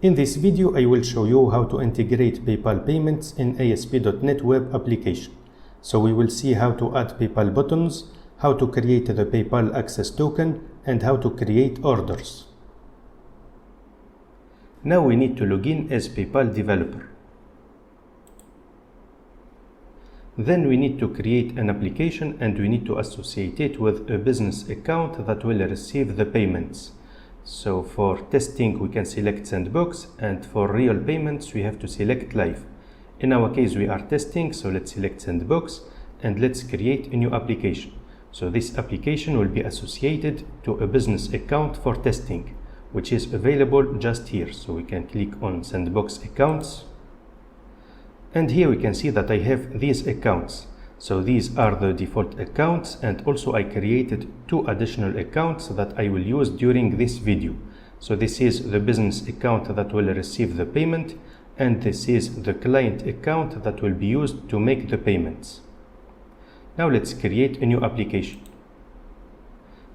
In this video, I will show you how to integrate PayPal payments in ASP.NET Web application. So we will see how to add PayPal buttons, how to create the PayPal access token, and how to create orders. Now we need to log in as PayPal developer. Then we need to create an application and we need to associate it with a business account that will receive the payments. So for testing we can select sandbox, and for real payments we have to select live. In our case we are testing, so let's select sandbox and let's create a new application. So this application will be associated to a business account for testing, which is available just here. So we can click on sandbox accounts, and here we can see that I have these accounts. So these are the default accounts, and also I created 2 additional accounts that I will use during this video. So this is the business account that will receive the payment, and this is the client account that will be used to make the payments. Now let's create a new application.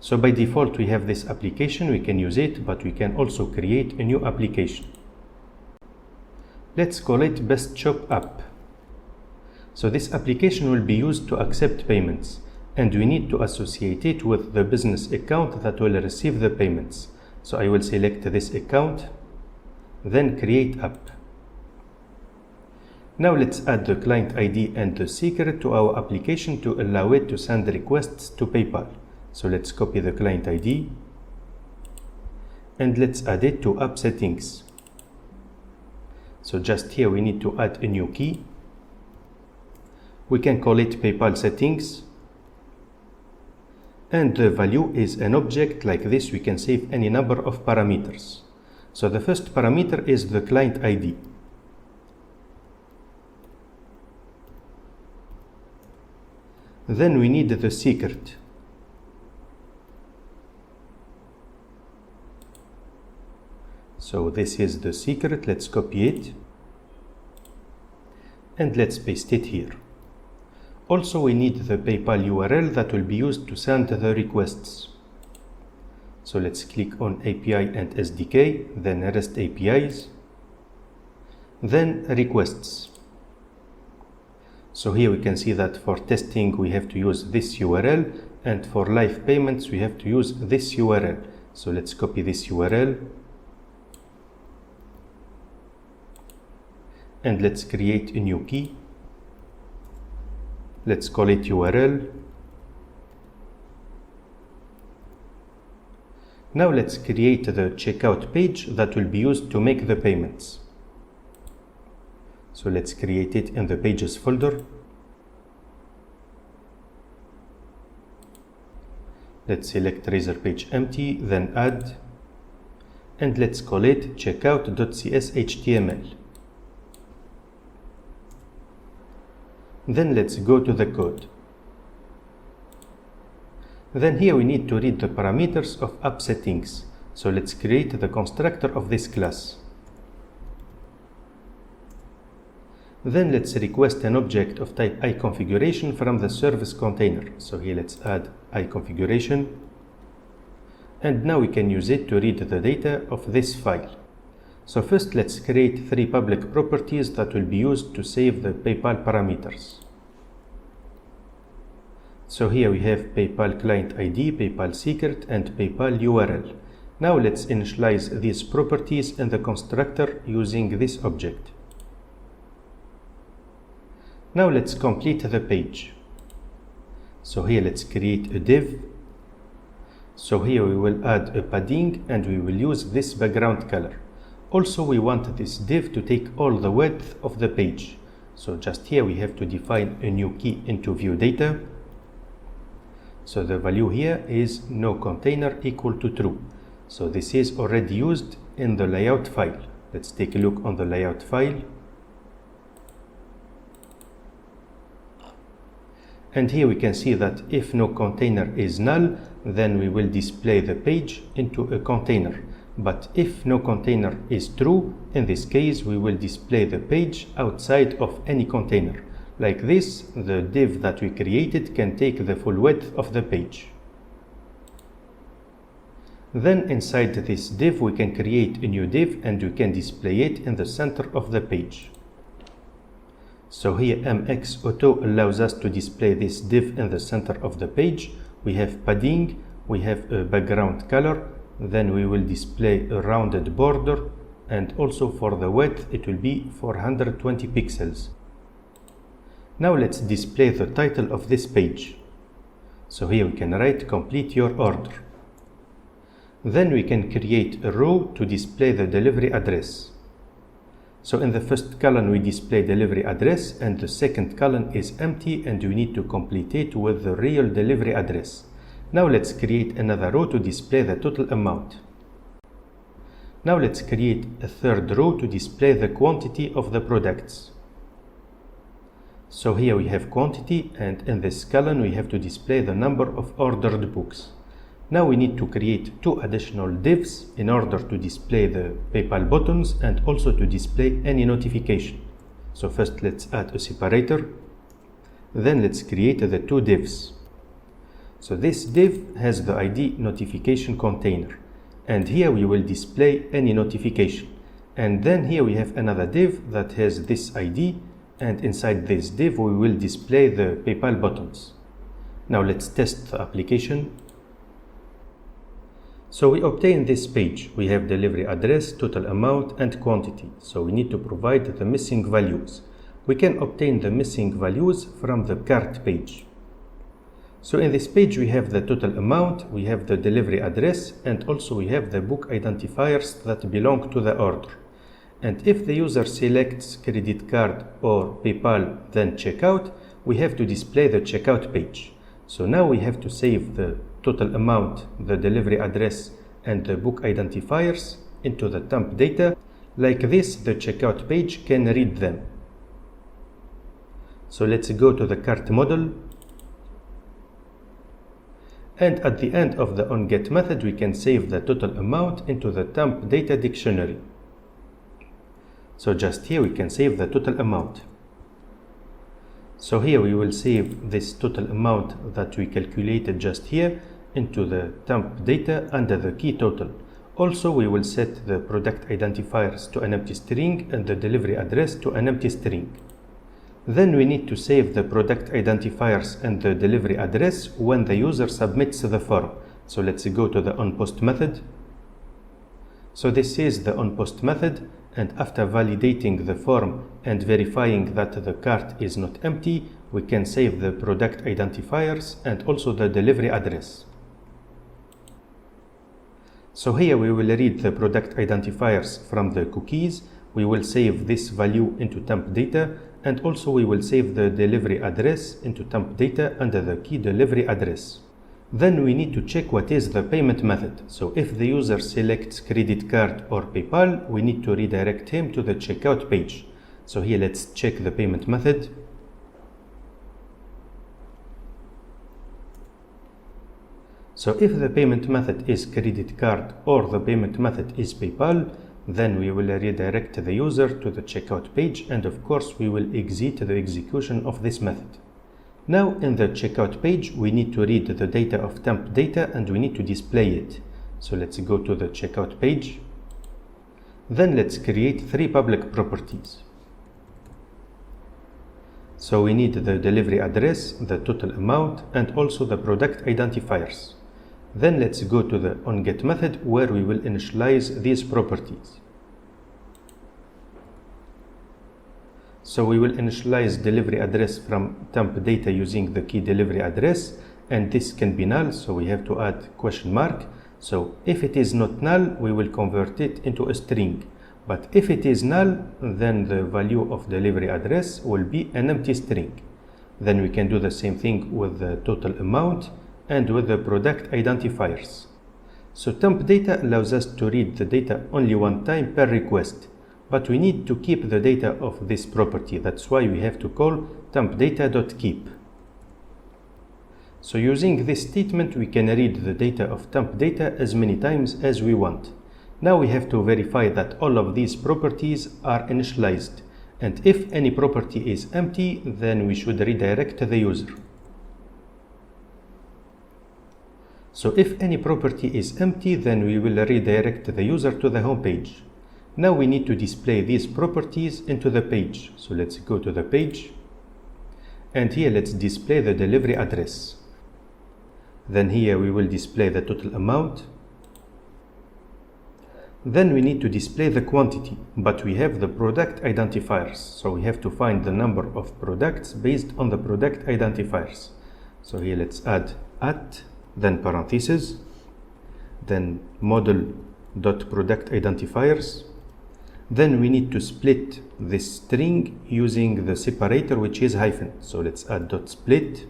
So by default we have this application, we can use it, but we can also create a new application. Let's call it Best Shop App. So this application will be used to accept payments, and we need to associate it with the business account that will receive the payments. So I will select this account, then create app. Now let's add the client ID and the secret to our application to allow it to send requests to PayPal. So let's copy the client ID and let's add it to app settings. So just here we need to add a new key. We can call it PayPal settings, and the value is an object like this. We can save any number of parameters. So the first parameter is the client ID. Then we need the secret. So this is the secret. Let's copy it and let's paste it here. Also we need the PayPal URL that will be used to send the requests. So let's click on API and SDK, then REST APIs, then requests. So here we can see that for testing we have to use this URL, and for live payments we have to use this URL. So let's copy this URL and let's create a new key. Let's call it URL. Now let's create the checkout page that will be used to make the payments. So let's create it in the pages folder. Let's select Razor page empty, then add, and let's call it checkout.cshtml. Then let's go to the code. Then here we need to read the parameters of app settings. So let's create the constructor of this class. Then let's request an object of type iConfiguration from the service container. So here let's add iConfiguration. And now we can use it to read the data of this file. So first let's create 3 public properties that will be used to save the PayPal parameters. So here we have PayPal client ID, PayPal secret, and PayPal URL. Now let's initialize these properties in the constructor using this object. Now let's complete the page. So here let's create a div. So here we will add a padding and we will use this background color. Also we want this div to take all the width of the page. So just here we have to define a new key into view data. So the value here is no container equal to true. So this is already used in the layout file. Let's take a look on the layout file. And here we can see that if no container is null, then we will display the page into a container. But if no container is true, in this case we will display the page outside of any container. Like this, the div that we created can take the full width of the page. Then inside this div we can create a new div and we can display it in the center of the page. So here MX Auto allows us to display this div in the center of the page. We have padding, we have a background color, then we will display a rounded border, and also for the width it will be 420 pixels. Now let's display the title of this page. So here we can write complete your order. Then we can create a row to display the delivery address. So in the first column we display delivery address and the second column is empty and we need to complete it with the real delivery address. Now let's create another row to display the total amount. Now let's create a third row to display the quantity of the products. So here we have quantity and in this column we have to display the number of ordered books. Now we need to create two additional divs in order to display the PayPal buttons and also to display any notification. So first let's add a separator. Then let's create the two divs. So this div has the ID notification container. And here we will display any notification. And then here we have another div that has this ID. And inside this div we will display the PayPal buttons. Now let's test the application. So we obtain this page. We have delivery address, total amount and quantity. So we need to provide the missing values. We can obtain the missing values from the cart page. So in this page we have the total amount, we have the delivery address, and also we have the book identifiers that belong to the order. And if the user selects credit card or PayPal then checkout, we have to display the checkout page. So now we have to save the total amount, the delivery address and the book identifiers into the temp data. Like this, the checkout page can read them. So let's go to the cart model. And at the end of the onGet method, we can save the total amount into the temp data dictionary. So just here we can save the total amount. So here we will save this total amount that we calculated just here into the temp data under the key total. Also we will set the product identifiers to an empty string and the delivery address to an empty string. Then we need to save the product identifiers and the delivery address when the user submits the form. So let's go to the onPost method. So this is the onPost method, and after validating the form and verifying that the cart is not empty, we can save the product identifiers and also the delivery address. So here we will read the product identifiers from the cookies. We will save this value into temp data, and also we will save the delivery address into temp data under the key delivery address. Then we need to check what is the payment method. So if the user selects credit card or PayPal, we need to redirect him to the checkout page. So here let's check the payment method. So if the payment method is credit card or the payment method is PayPal, then we will redirect the user to the checkout page, and of course we will exit the execution of this method. Now in the checkout page we need to read the data of temp data and we need to display it. So let's go to the checkout page. Then let's create three public properties. So we need the delivery address, the total amount, and also the product identifiers. Then let's go to the onGet method where we will initialize these properties. So we will initialize delivery address from temp data using the key delivery address, and this can be null, so we have to add question mark. So if it is not null, we will convert it into a string. But if it is null, then the value of delivery address will be an empty string. Then we can do the same thing with the total amount and with the product identifiers. So temp data allows us to read the data only one time per request, but we need to keep the data of this property. That's why we have to call tempdata.keep. So using this statement, we can read the data of temp data as many times as we want. Now we have to verify that all of these properties are initialized, and if any property is empty, then we should redirect the user. So if any property is empty, then we will redirect the user to the home page. Now we need to display these properties into the page. So let's go to the page. And here let's display the delivery address. Then here we will display the total amount. Then we need to display the quantity, but we have the product identifiers. So we have to find the number of products based on the product identifiers. So here let's add at, then parentheses, then model.product identifiers. Then we need to split this string using the separator, which is hyphen. So let's add dot split.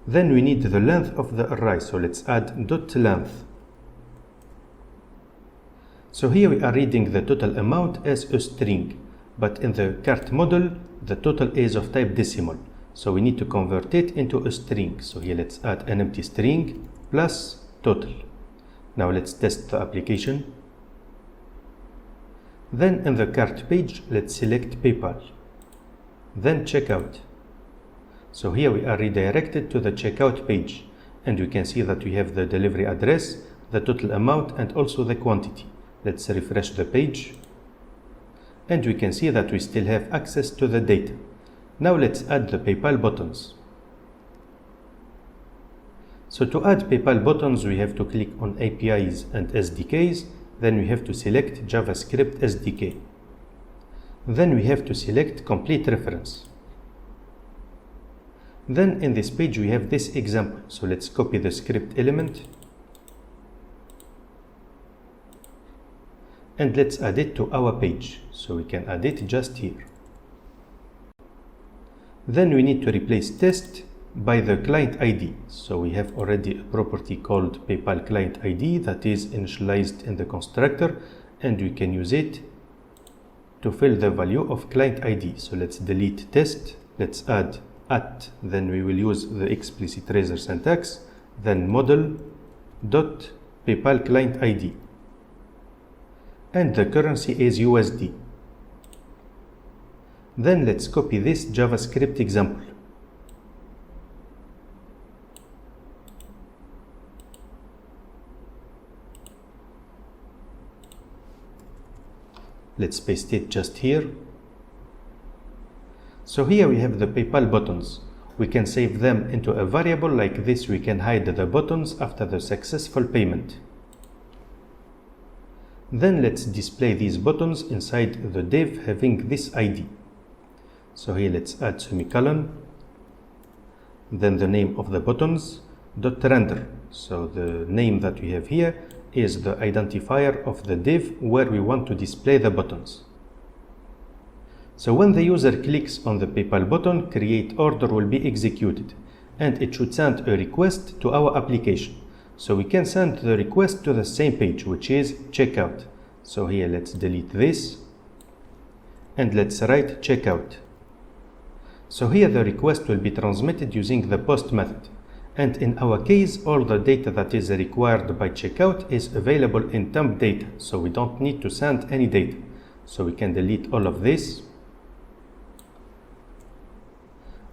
Then we need the length of the array. So let's add dot length. So here we are reading the total amount as a string, but in the cart model, the total is of type decimal. So we need to convert it into a string. So here let's add an empty string plus total. Now let's test the application. Then in the cart page, let's select PayPal. Then checkout. So here we are redirected to the checkout page, and we can see that we have the delivery address, the total amount, and also the quantity. Let's refresh the page, and we can see that we still have access to the data. Now let's add the PayPal buttons. So to add PayPal buttons, we have to click on APIs and SDKs. Then we have to select JavaScript SDK. Then we have to select complete reference. Then in this page we have this example. So let's copy the script element and let's add it to our page. So we can add it just here. Then we need to replace test by the client ID. So we have already a property called PayPal client ID that is initialized in the constructor, and we can use it to fill the value of client ID. So let's delete test, let's add at, then we will use the explicit razor syntax, then model dot PayPal client ID, and the currency is USD. Then let's copy this JavaScript example. Let's paste it just here. So here we have the PayPal buttons. We can save them into a variable like this. We can hide the buttons after the successful payment. Then let's display these buttons inside the div having this ID. So here let's add semicolon, then the name of the buttons, dot render. So the name that we have here is the identifier of the div where we want to display the buttons. So when the user clicks on the PayPal button, create order will be executed, and it should send a request to our application. So we can send the request to the same page, which is checkout. So here let's delete this and let's write checkout. So here the request will be transmitted using the post method. And in our case, all the data that is required by checkout is available in temp data. So we don't need to send any data. So we can delete all of this.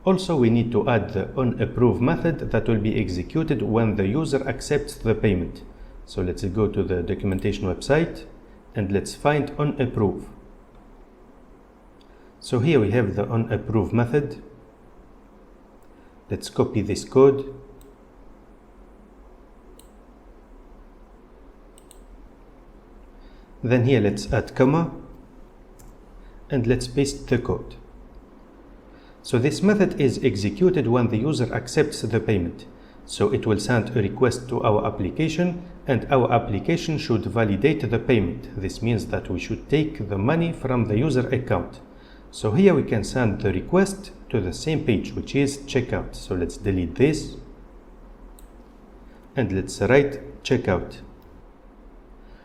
Also, we need to add the onApprove method that will be executed when the user accepts the payment. So let's go to the documentation website and let's find onApprove. So here we have the onApprove method. Let's copy this code. Then here let's add comma and let's paste the code. So this method is executed when the user accepts the payment. So it will send a request to our application, and our application should validate the payment. This means that we should take the money from the user account. So here we can send the request to the same page, which is checkout. So let's delete this and let's write checkout.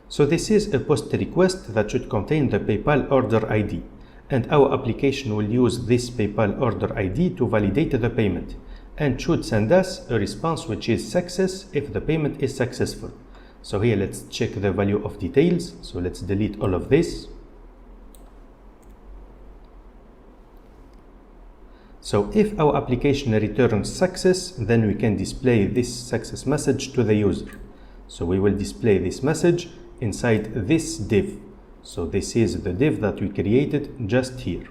So this is a post request that should contain the PayPal order ID, and our application will use this PayPal order ID to validate the payment and should send us a response which is success if the payment is successful. So here let's check the value of details. So let's delete all of this. So if our application returns success, then we can display this success message to the user. So we will display this message inside this div. So this is the div that we created just here.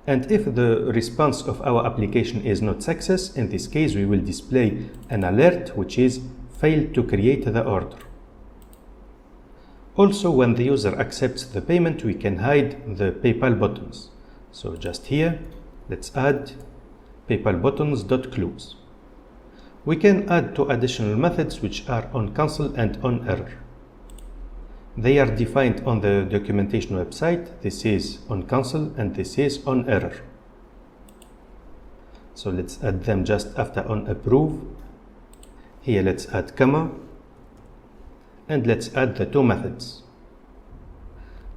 And if the response of our application is not success, in this case we will display an alert which is failed to create the order. Also, when the user accepts the payment, we can hide the PayPal buttons. So just here, let's add PayPal buttons.close. We can add two additional methods which are onCancel and onError. They are defined on the documentation website. This is onCancel and this is onError. So let's add them just after onApprove. Here let's add comma and let's add the two methods.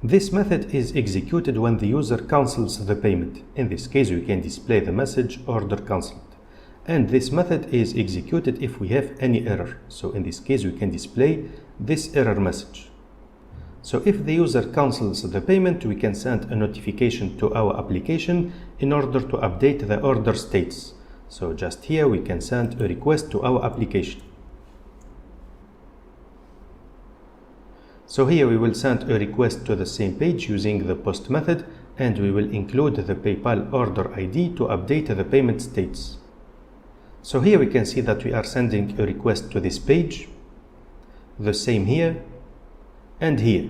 This method is executed when the user cancels the payment. In this case, we can display the message order cancelled. And this method is executed if we have any error. So in this case, we can display this error message. So if the user cancels the payment, we can send a notification to our application in order to update the order states. So just here, we can send a request to our application. So here we will send a request to the same page using the post method, and we will include the PayPal order ID to update the payment states. So here we can see that we are sending a request to this page, the same here and here.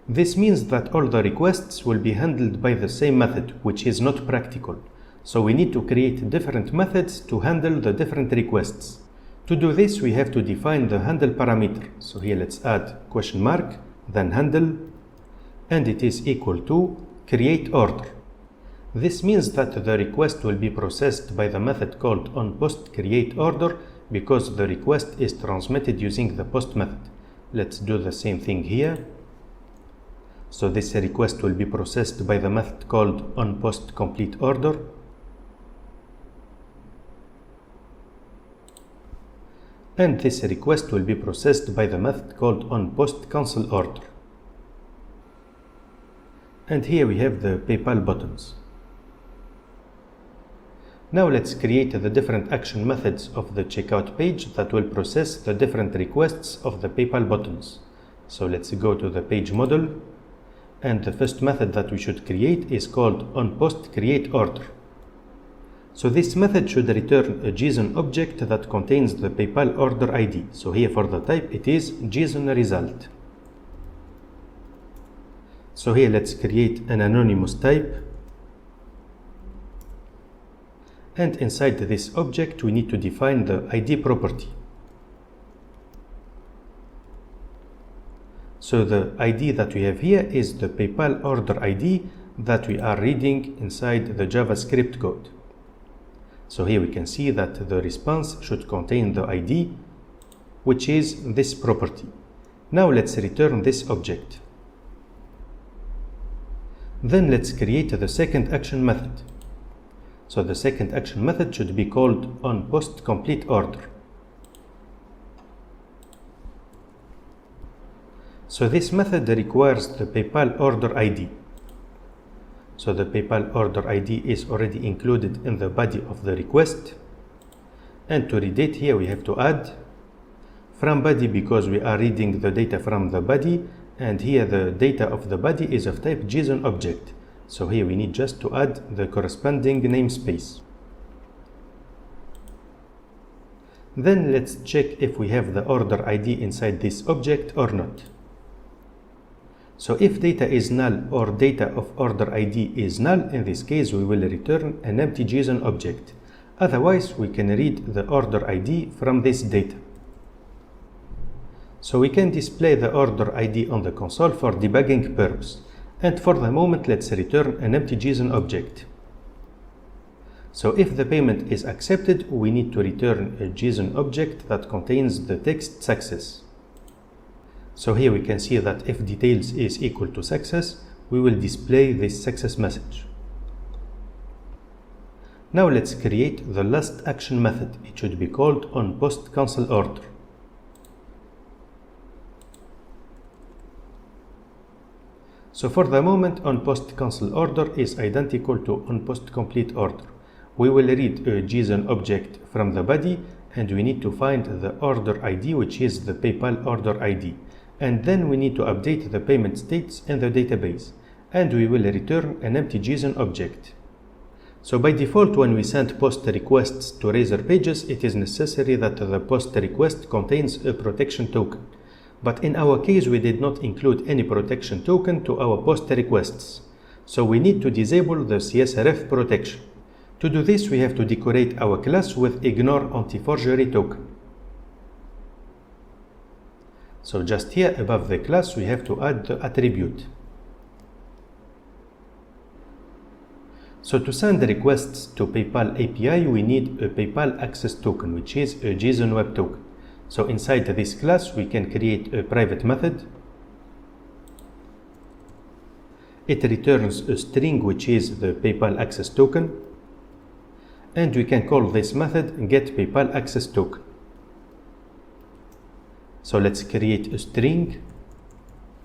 This means that all the requests will be handled by the same method, which is not practical. So we need to create different methods to handle the different requests. To do this, we have to define the handle parameter. So here let's add question mark, then handle, and it is equal to create order. This means that the request will be processed by the method called onPostCreateOrder because the request is transmitted using the post method. Let's do the same thing here. So this request will be processed by the method called onPostCompleteOrder. And this request will be processed by the method called onPostCancelOrder. And here we have the PayPal buttons. Now let's create the different action methods of the checkout page that will process the different requests of the PayPal buttons. So let's go to the page model, and the first method that we should create is called onPostCreateOrder. So this method should return a JSON object that contains the PayPal order ID. So here for the type it is JSON result. So here let's create an anonymous type. And inside this object we need to define the ID property. So the ID that we have here is the PayPal order ID that we are reading inside the JavaScript code. So here we can see that the response should contain the ID, which is this property. Now let's return this object. Then let's create the second action method. So the second action method should be called onPostCompleteOrder. So this method requires the PayPal order ID. So the PayPal order ID is already included in the body of the request. And to read it here we have to add from body because we are reading the data from the body, and here the data of the body is of type JSON object. So here we need just to add the corresponding namespace. Then let's check if we have the order ID inside this object or not. So if data is null or data of order ID is null, in this case we will return an empty JSON object. Otherwise we can read the order ID from this data. So we can display the order ID on the console for debugging purpose. And for the moment let's return an empty JSON object. So if the payment is accepted, we need to return a JSON object that contains the text success. So here we can see that if details is equal to success, we will display this success message. Now let's create the last action method. It should be called onPostCancelOrder. So for the moment, onPost cancel order is identical to onPost complete order. We will read a JSON object from the body, and we need to find the order ID, which is the PayPal order ID. And then we need to update the payment states in the database, and we will return an empty JSON object. So by default, when we send post requests to Razor pages, it is necessary that the post request contains a protection token. But in our case, we did not include any protection token to our post requests. So we need to disable the CSRF protection. To do this, we have to decorate our class with ignore anti-forgery token. So just here above the class, we have to add the attribute. So to send requests to PayPal API, we need a PayPal access token, which is a JSON web token. So inside this class, we can create a private method. It returns a string, which is the PayPal access token. And we can call this method getPayPalAccessToken. So let's create a string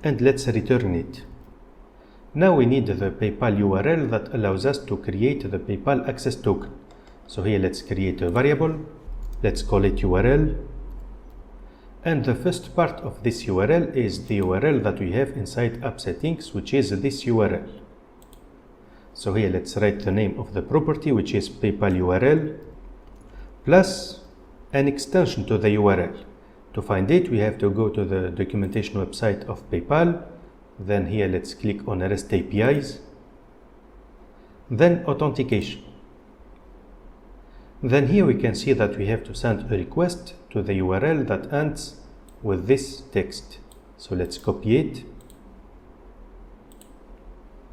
and let's return it. Now we need the PayPal URL that allows us to create the PayPal access token. So here let's create a variable, let's call it URL. And the first part of this URL is the URL that we have inside app settings, which is this URL. So here let's write the name of the property, which is PayPal URL, plus an extension to the URL. To find it, we have to go to the documentation website of PayPal. Then here let's click on REST APIs. Then authentication. Then here we can see that we have to send a request to the URL that ends with this text. So let's copy it.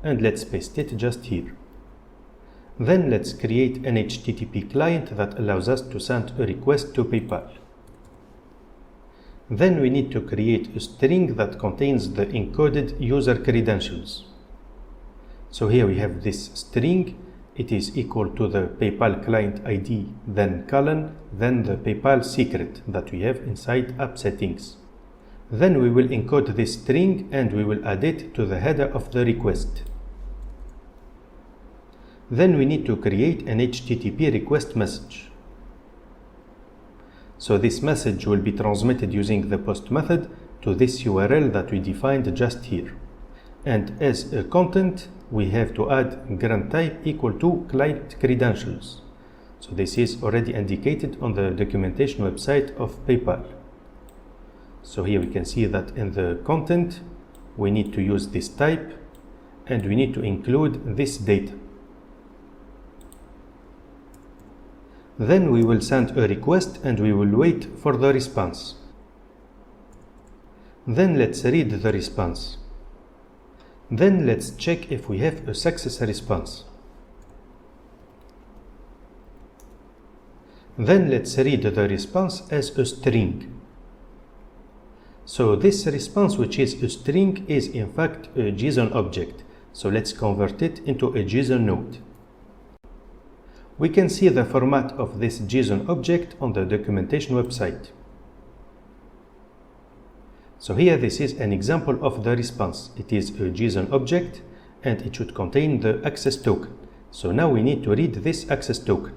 And let's paste it just here. Then let's create an HTTP client that allows us to send a request to PayPal. Then we need to create a string that contains the encoded user credentials. So here we have this string. It is equal to the PayPal client ID, then colon, then the PayPal secret that we have inside app settings. Then we will encode this string and we will add it to the header of the request. Then we need to create an HTTP request message. So this message will be transmitted using the post method to this URL that we defined just here. And as a content, we have to add grant type equal to client credentials. So this is already indicated on the documentation website of PayPal. So here we can see that in the content, we need to use this type and we need to include this data. Then we will send a request and we will wait for the response. Then let's read the response. Then let's check if we have a success response. Then let's read the response as a string. So this response, which is a string, is in fact a JSON object. So let's convert it into a JSON node. We can see the format of this JSON object on the documentation website. So here this is an example of the response. It is a JSON object and it should contain the access token. So now we need to read this access token.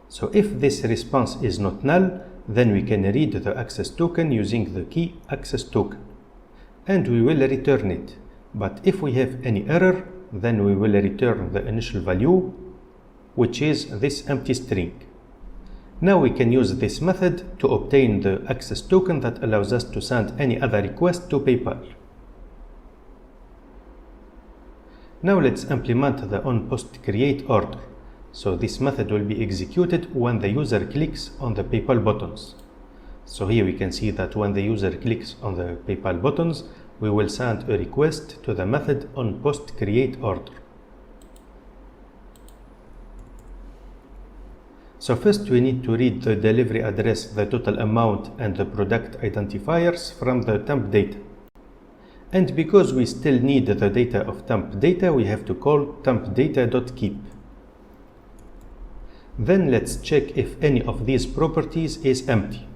So if this response is not null, then we can read the access token using the key access token. And we will return it. But if we have any error, then we will return the initial value, which is this empty string. Now we can use this method to obtain the access token that allows us to send any other request to PayPal. Now let's implement the onPost create order. So this method will be executed when the user clicks on the PayPal buttons. So here we can see that when the user clicks on the PayPal buttons, we will send a request to the method onPost create order. So first we need to read the delivery address, the total amount, and the product identifiers from the temp data. And because we still need the data of temp data, we have to call tempdata.keep. Then let's check if any of these properties is empty.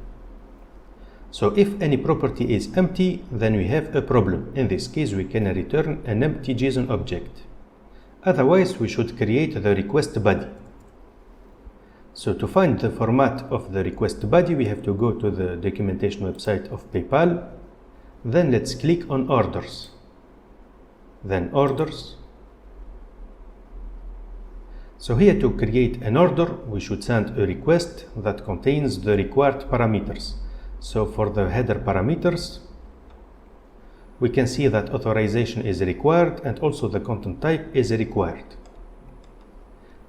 So if any property is empty, then we have a problem. In this case, we can return an empty JSON object. Otherwise, we should create the request body. So to find the format of the request body, we have to go to the documentation website of PayPal. Then let's click on Orders. Then Orders. So here, to create an order, we should send a request that contains the required parameters. So for the header parameters, we can see that authorization is required and also the content type is required.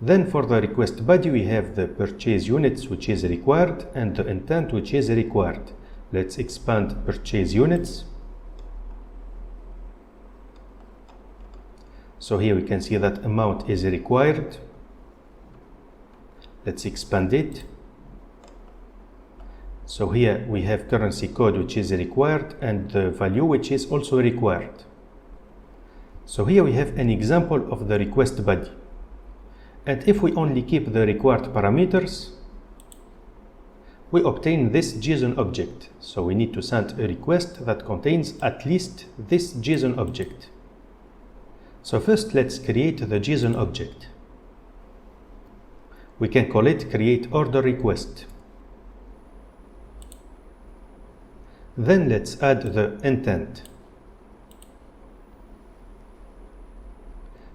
Then for the request body, we have the purchase units, which is required, and the intent, which is required. Let's expand purchase units. So here we can see that amount is required. Let's expand it. So here we have currency code, which is required, and the value, which is also required. So here we have an example of the request body. And if we only keep the required parameters, we obtain this JSON object. So we need to send a request that contains at least this JSON object. So first, let's create the JSON object. We can call it create order request. Then let's add the intent.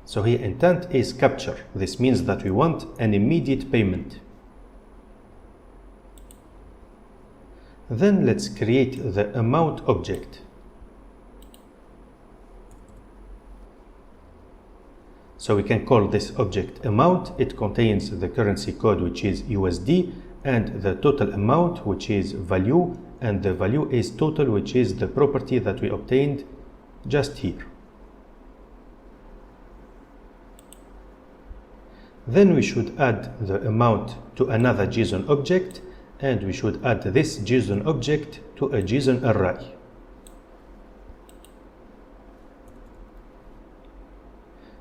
So here intent is capture. This means that we want an immediate payment. Then let's create the amount object. So we can call this object amount. It contains the currency code, which is USD, and the total amount, which is value, and the value is total, which is the property that we obtained just here. Then we should add the amount to another JSON object, and we should add this JSON object to a JSON array.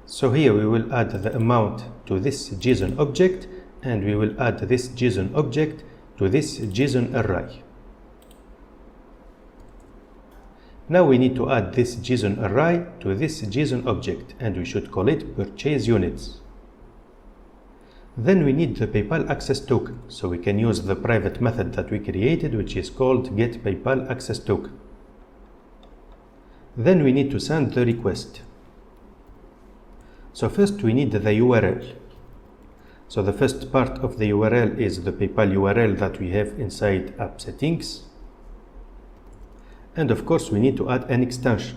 So here we will add the amount to this JSON object, and we will add this JSON object to this JSON array. Now we need to add this JSON array to this JSON object, and we should call it purchase units. Then we need the PayPal access token, so we can use the private method that we created, which is called get PayPal access token. Then we need to send the request. So first we need the URL. So the first part of the URL is the PayPal URL that we have inside app settings. And of course we need to add an extension.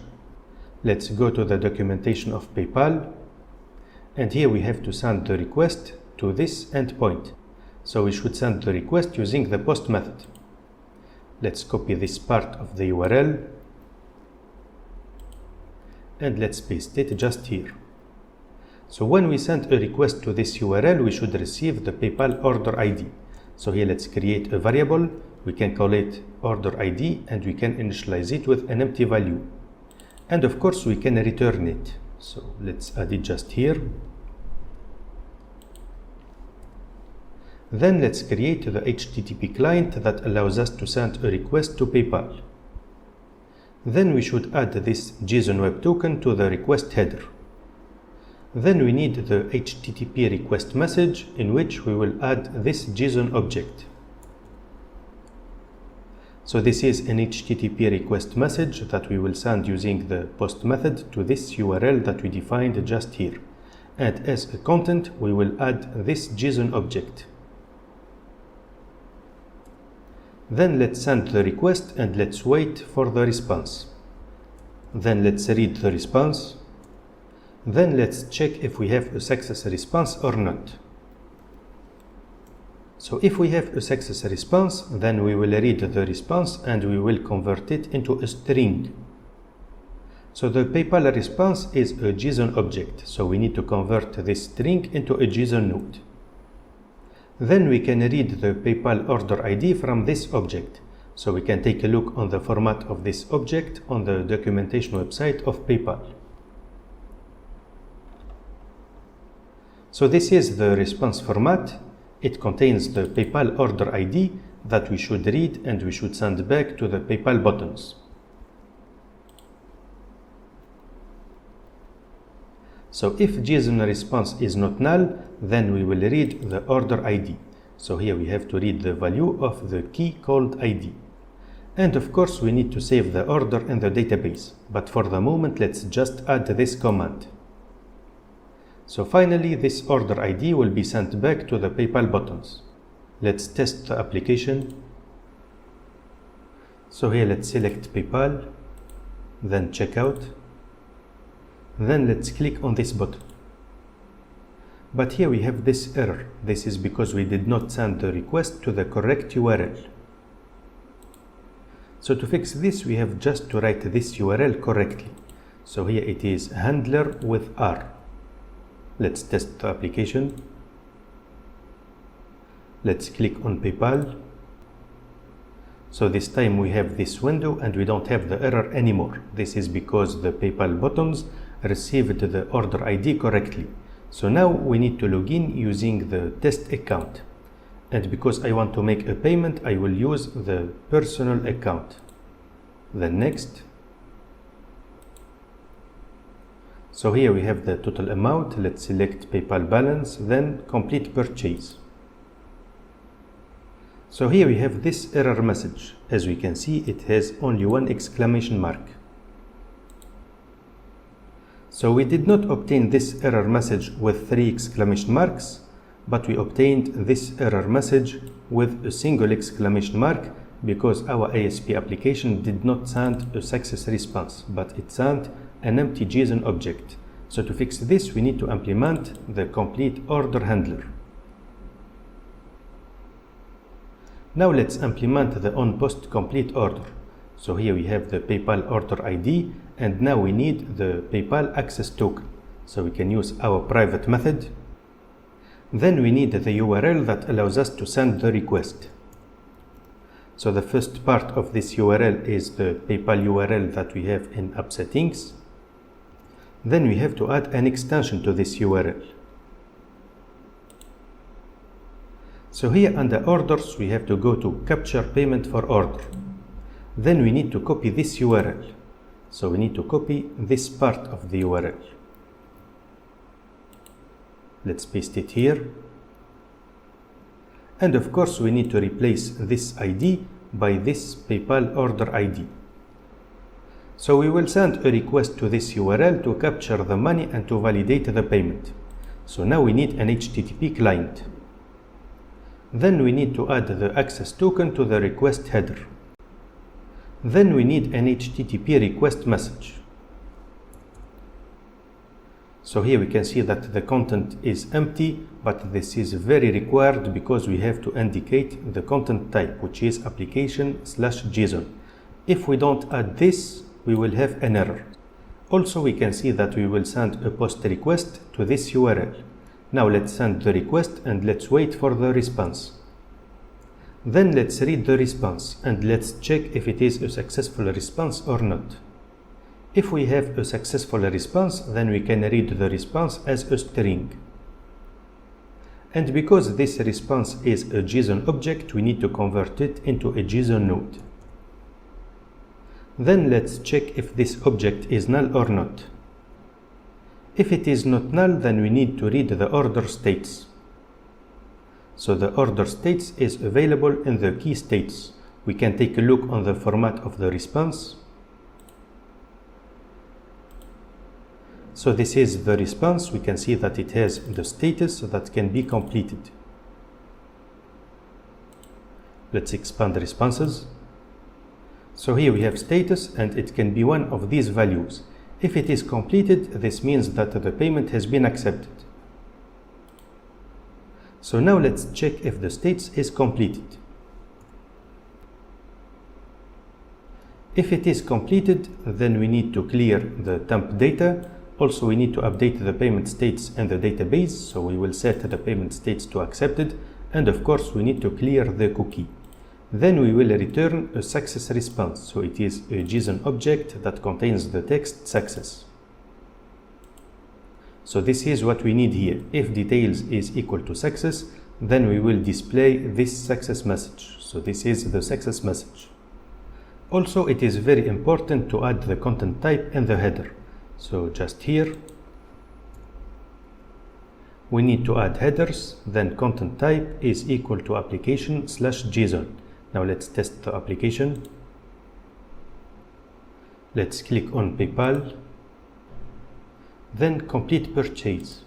Let's go to the documentation of PayPal, and here we have to send the request to this endpoint. So we should send the request using the post method. Let's copy this part of the URL and let's paste it just here. So when we send a request to this URL, we should receive the PayPal order ID. So here let's create a variable. We can call it order ID, and we can initialize it with an empty value. And of course we can return it. So let's add it just here. Then let's create the HTTP client that allows us to send a request to PayPal. Then we should add this JSON web token to the request header. Then we need the HTTP request message, in which we will add this JSON object. So this is an HTTP request message that we will send using the post method to this URL that we defined just here. And as a content, we will add this JSON object. Then let's send the request and let's wait for the response. Then let's read the response. Then let's check if we have a success response or not. So if we have a success response, then we will read the response and we will convert it into a string. So the PayPal response is a JSON object, so we need to convert this string into a JSON node. Then we can read the PayPal order ID from this object. So we can take a look on the format of this object on the documentation website of PayPal. So this is the response format. It contains the PayPal order ID that we should read and we should send back to the PayPal buttons. So if JSON response is not null, then we will read the order ID. So here we have to read the value of the key called ID. And of course we need to save the order in the database. But for the moment, let's just add this command. So finally, this order ID will be sent back to the PayPal buttons. Let's test the application. So here let's select PayPal, then checkout. Then let's click on this button. But here we have this error. This is because we did not send the request to the correct URL. So to fix this, we have just to write this URL correctly. So here it is handler with R. Let's test the application. Let's click on PayPal. So this time we have this window and we don't have the error anymore. This is because the PayPal buttons received the order ID correctly. So now we need to log in using the test account. And because I want to make a payment, I will use the personal account. Then next. So here we have the total amount. Let's select PayPal balance, then complete purchase. So here we have this error message. As we can see, it has only one exclamation mark. So we did not obtain this error message with 3 exclamation marks, but we obtained this error message with a single exclamation mark because our ASP application did not send a success response, but it sent an empty JSON object. So to fix this, we need to implement the complete order handler. Now let's implement the onPost complete order. So here we have the PayPal order ID, and now we need the PayPal access token. So we can use our private method. Then we need the URL that allows us to send the request. So the first part of this URL is the PayPal URL that we have in app settings. Then we have to add an extension to this URL. So here under orders, we have to go to capture payment for order. Then we need to copy this URL. So we need to copy this part of the URL. Let's paste it here. And of course, we need to replace this ID by this PayPal order ID. So we will send a request to this URL to capture the money and to validate the payment. So now we need an HTTP client. Then we need to add the access token to the request header. Then we need an HTTP request message. So here we can see that the content is empty, but this is very required because we have to indicate the content type, which is application/JSON. If we don't add this, we will have an error. Also, we can see that we will send a post request to this URL. Now let's send the request and let's wait for the response. Then let's read the response and let's check if it is a successful response or not. If we have a successful response, then we can read the response as a string. And because this response is a JSON object, we need to convert it into a JSON node. Then let's check if this object is null or not. If it is not null, then we need to read the order states. So the order states is available in the key states. We can take a look on the format of the response. So this is the response. We can see that it has the status that can be completed. Let's expand the responses. So here we have status and it can be one of these values. If it is completed, this means that the payment has been accepted. So now let's check if the status is completed. If it is completed, then we need to clear the temp data. Also, we need to update the payment states in the database. So we will set the payment states to accepted. And of course, we need to clear the cookie. Then we will return a success response. So it is a JSON object that contains the text success. So this is what we need here. If details is equal to success, then we will display this success message. So this is the success message. Also, it is very important to add the content type in the header. So just here, we need to add headers, then content type is equal to application/JSON. Now let's test the application. Let's click on PayPal, then complete purchase.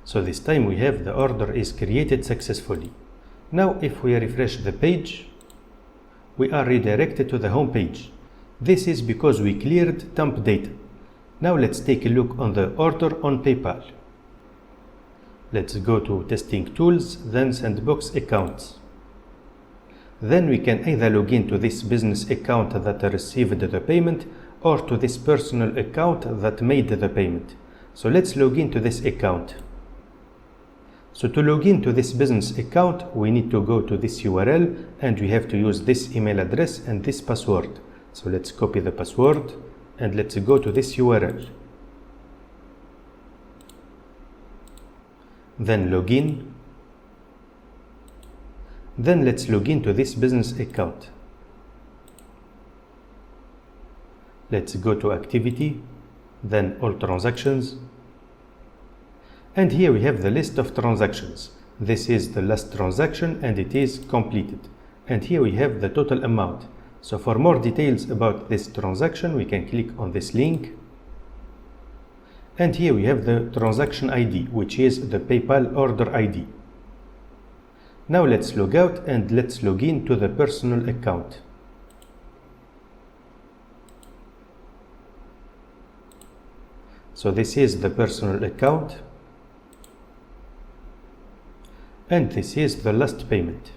So this time we have the order is created successfully. Now if we refresh the page, we are redirected to the home page. This is because we cleared temp data. Now let's take a look on the order on PayPal. Let's go to Testing Tools, then Sandbox Accounts. Then we can either log into this business account that received the payment or to this personal account that made the payment. So let's log into this account. So to log into this business account, we need to go to this URL and we have to use this email address and this password. So let's copy the password and let's go to this URL. Then login. Then let's log into this business account. Let's go to activity, then all transactions. And here we have the list of transactions. This is the last transaction and it is completed. And here we have the total amount. So for more details about this transaction, we can click on this link. And here we have the transaction ID, which is the PayPal order ID. Now let's log out and let's log in to the personal account. So this is the personal account. And this is the last payment.